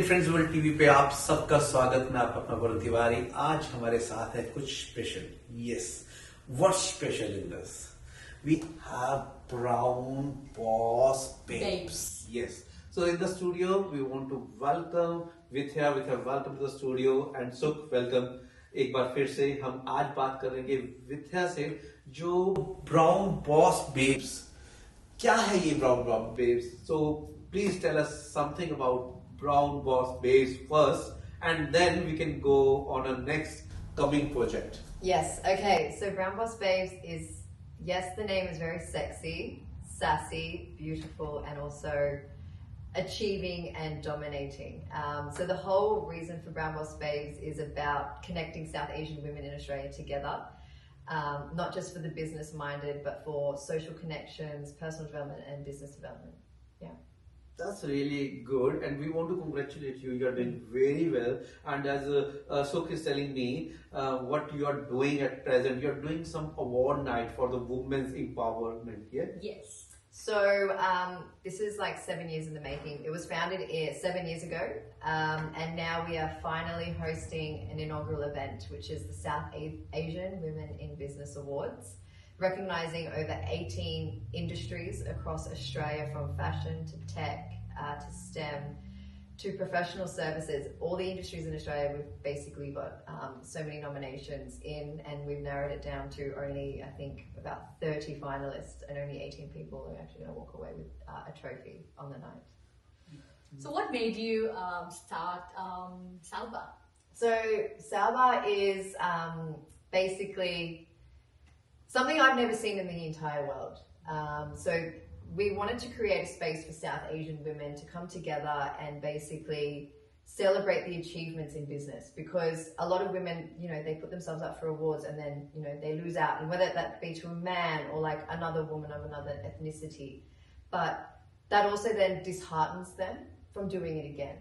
Friends world TV पे आप सबका स्वागत। मैं आपका अपना वरुण तिवारी। आज हमारे साथ है कुछ special. Yes, what special in this? We have brown boss babes. Yes. So in the studio we want to welcome Vithyaa. Vithyaa, welcome to the studio, and Suk, welcome. एक बार फिर से हम आज बात करेंगे विद्या से, जो ब्राउन बॉस बेब्स, क्या है ये brown boss babes? So please tell us something about brown boss babes first, and then we can go on a next coming project. Yes, okay, so brown boss babes is, yes, the name is very sexy, sassy, beautiful, and also achieving and dominating. So the whole reason for brown boss babes is about connecting South Asian women in Australia together, not just for the business minded, but for social connections, personal development, and business development. Yeah. That's really good, and we want to congratulate you. You're doing very well, and as Suk is telling me, what you are doing at present, you're doing some award night for the women's empowerment. Yeah. Yes. So this is like 7 years in the making. It was founded 7 years ago, and now we are finally hosting an inaugural event, which is the South Asian Women in Business Awards, recognizing over 18 industries across Australia, from fashion to tech to STEM to professional services. All the industries in Australia, we've basically got so many nominations in, and we've narrowed it down to only, I think, about 30 finalists, and only 18 people are actually going to walk away with a trophy on the night. So what made you start SAWBA? So SAWBA is basically something I've never seen in the entire world. So we wanted to create a space for South Asian women to come together and basically celebrate the achievements in business, because a lot of women, you know, they put themselves up for awards and then, you know, they lose out, and whether that be to a man or like another woman of another ethnicity, but that also then disheartens them from doing it again.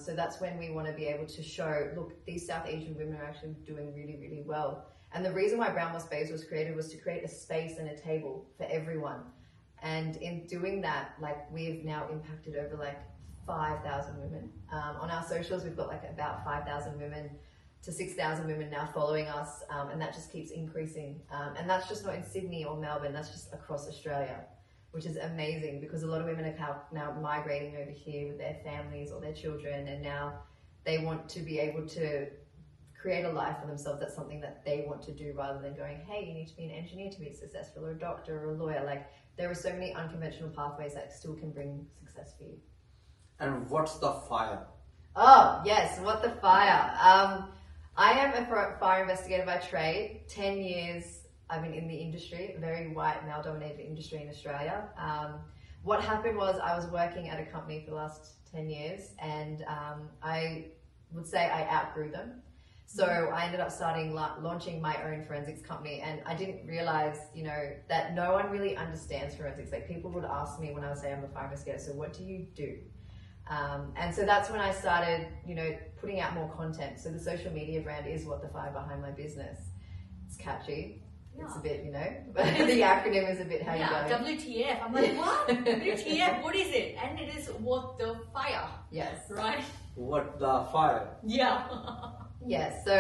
So that's when we want to be able to show, look, these South Asian women are actually doing really, really well. And the reason why Brown Boss Babes was created was to create a space and a table for everyone. And in doing that, like, we've now impacted over like 5,000 women. On our socials, we've got like about 5,000 women to 6,000 women now following us, and that just keeps increasing. And that's just not in Sydney or Melbourne, that's just across Australia, which is amazing, because a lot of women are now migrating over here with their families or their children, and now they want to be able to create a life for themselves. That's something that they want to do, rather than going, hey, you need to be an engineer to be successful, or a doctor, or a lawyer. Like, there are so many unconventional pathways that still can bring success for you. And what's the fire? Oh, yes, what the fire? I am a fire investigator by trade. 10 years I've been in the industry, a very white, male-dominated industry in Australia. What happened was, I was working at a company for the last 10 years, and I would say I outgrew them. So I ended up launching my own forensics company, and I didn't realize, you know, that no one really understands forensics. Like, people would ask me when I would say I'm a fire investigator, so what do you do? And so that's when I started, you know, putting out more content. So the social media brand is what the fire behind my business. It's catchy. Yeah. It's a bit, you know, but the acronym is a bit how you go. WTF. I'm like, what? WTF, what is it? And it is what the fire. Yes. Right? What the fire? Yeah. Yes, so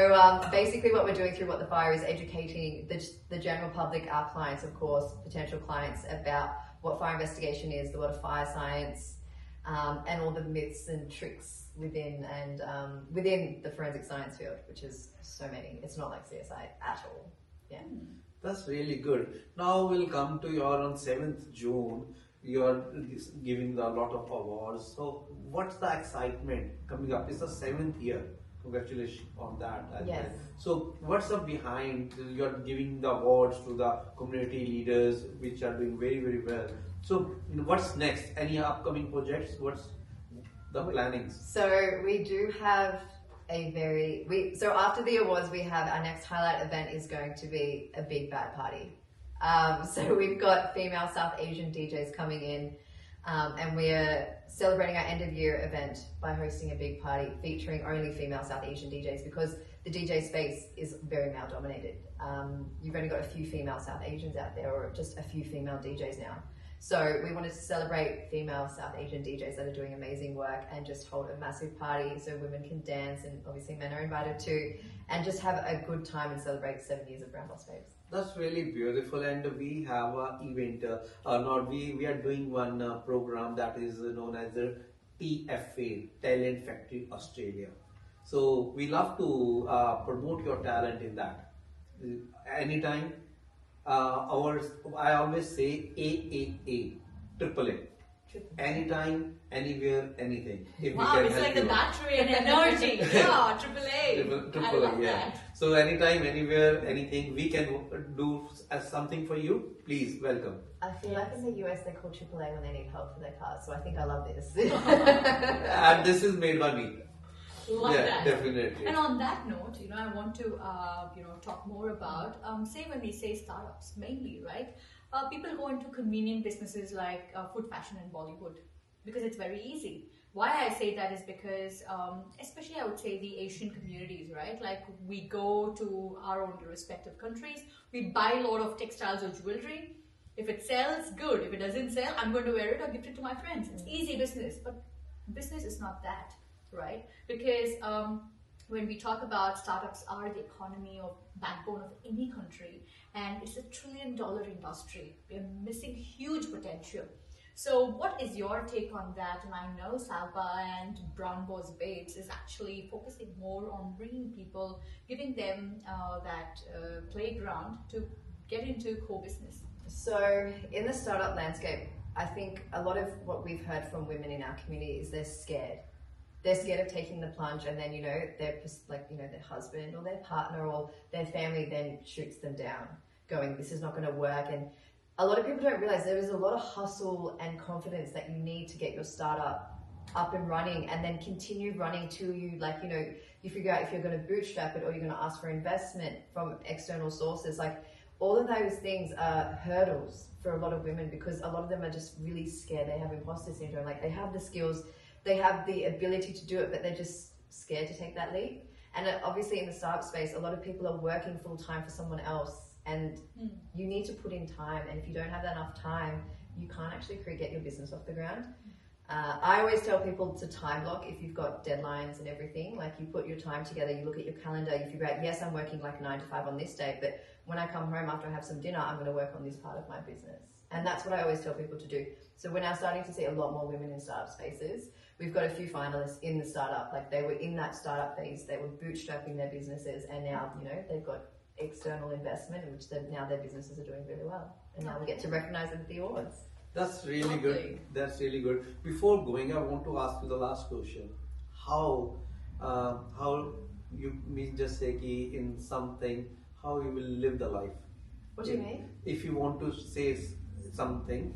basically what we're doing through What the Fire is educating the general public, our clients, of course, potential clients, about what fire investigation is, what a fire science, and all the myths and tricks within the forensic science field, which is so many. It's not like CSI at all. Yeah. That's really good. Now we'll come to your on 7th June. You're giving a lot of awards. So what's the excitement coming up? It's the 7th year. Congratulations on that. Yes. So what's up behind? You're giving the awards to the community leaders, which are doing very, very well. So what's next? Any upcoming projects? What's the plannings? So we do have so after the awards, we have our next highlight event is going to be a big bad party. So we've got female South Asian DJs coming in, and we're celebrating our end of year event by hosting a big party featuring only female South Asian DJs, because the DJ space is very male dominated. You've only got a few female South Asians out there, or just a few female DJs now. So we wanted to celebrate female South Asian DJs that are doing amazing work and just hold a massive party so women can dance, and obviously men are invited too, and just have a good time and celebrate 7 years of Brown Boss Babes. That's really beautiful, and we have an event. We are doing one program that is known as the TFA, Talent Factory Australia. So we love to promote your talent in that. Anytime, I always say AAA, AAA. Anytime, anywhere, anything. If Wow, it's like the battery and energy. Yeah, AAA. Triple I love A, yeah. that. So anytime, anywhere, anything we can do as something for you, please welcome. I feel like in the US they call AAA when they need help for their cars, so I think I love this. And this is made by me. Love Yeah, that. definitely. And on that note, I want to, talk more about, say when we say startups, mainly, right? People go into convenient businesses like food, fashion, and Bollywood because it's very easy. Why I say that is because, especially I would say the Asian communities, right? Like we go to our own respective countries, we buy a lot of textiles or jewelry. If it sells, good. If it doesn't sell, I'm going to wear it or gift it to my friends. It's easy business, but business is not that, right? Because when we talk about startups are the economy or backbone of any country, and it's $1 trillion industry. We're missing huge potential. So what is your take on that? And I know SAWBA and Brown Boss Babes is actually focusing more on bringing people, giving them that playground to get into core business. So in the startup landscape, I think a lot of what we've heard from women in our community is they're scared. They're scared of taking the plunge, and then their husband or their partner or their family then shoots them down, going, this is not going to work. And a lot of people don't realize there is a lot of hustle and confidence that you need to get your startup up and running, and then continue running till you you figure out if you're going to bootstrap it or you're going to ask for investment from external sources. Like all of those things are hurdles for a lot of women because a lot of them are just really scared. They have imposter syndrome. Like they have the skills, they have the ability to do it, but they're just scared to take that leap. And obviously in the startup space, a lot of people are working full time for someone else, and you need to put in time. And if you don't have enough time, you can't actually get your business off the ground. I always tell people to time block if you've got deadlines and everything. Like you put your time together, you look at your calendar, you figure out, yes, I'm working like 9 to 5 on this date, but when I come home after I have some dinner, I'm going to work on this part of my business. And that's what I always tell people to do. So we're now starting to see a lot more women in startup spaces. We've got a few finalists in the startup, like they were in that startup phase, they were bootstrapping their businesses, and now, they've got external investment, which now their businesses are doing really well. And now we get to recognize them at the awards. That's really good. That's really good. Before going, I want to ask you the last question. How you mean just say ki in something, how you will live the life? What do you mean? If you want to say something,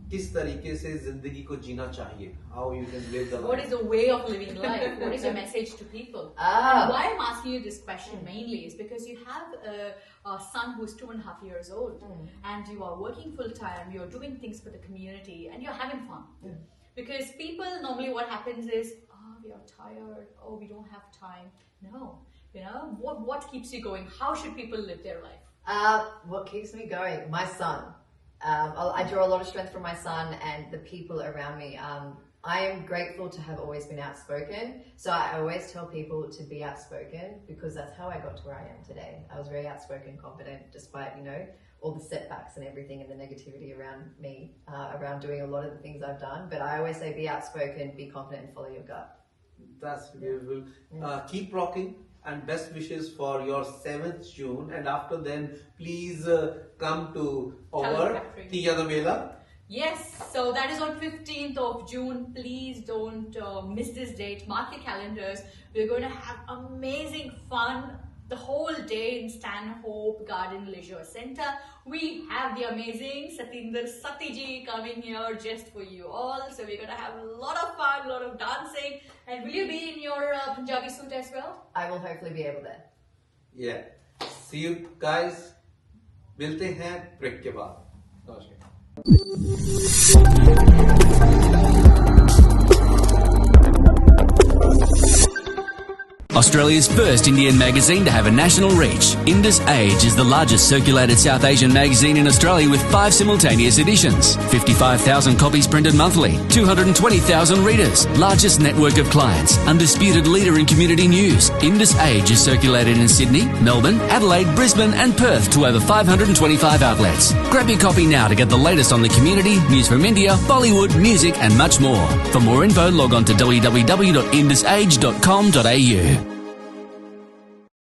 किस तरीके से जिंदगी को जीना चाहिए? How you can live the life? What is the way of living life? What is your message to people? Ah. Why I'm asking you this question mainly is because you have a son who's 2.5 years old, and you are working full time. You're doing things for the community, and you're having fun. Because people normally, what happens is, we are tired. Oh, we don't have time. No, what keeps you going? How should people live their life? What keeps me going? My son. I draw a lot of strength from my son and the people around me. I am grateful to have always been outspoken. So I always tell people to be outspoken because that's how I got to where I am today. I was very outspoken, confident, despite, all the setbacks and everything and the negativity around me, around doing a lot of the things I've done. But I always say be outspoken, be confident, and follow your gut. That's beautiful. Keep rocking. And best wishes for your 7th June, and after then please come to our Tiyana Mela. Yes, so that is on 15th of June. Please don't miss this date. Mark your calendars. We're going to have amazing fun the whole day in Stanhope Garden Leisure Center. We have the amazing Satinder Satiji coming here just for you all. So we're going to have a lot of fun, a lot of dancing. And will you be in your Punjabi suit as well? I will hopefully be able to. Yeah. See you guys. मिलते हैं break के बाद. नमस्कार. Australia's first Indian magazine to have a national reach. Indus Age is the largest circulated South Asian magazine in Australia with 5 simultaneous editions. 55,000 copies printed monthly. 220,000 readers. Largest network of clients. Undisputed leader in community news. Indus Age is circulated in Sydney, Melbourne, Adelaide, Brisbane and Perth to over 525 outlets. Grab your copy now to get the latest on the community, news from India, Bollywood, music and much more. For more info, log on to www.indusage.com.au.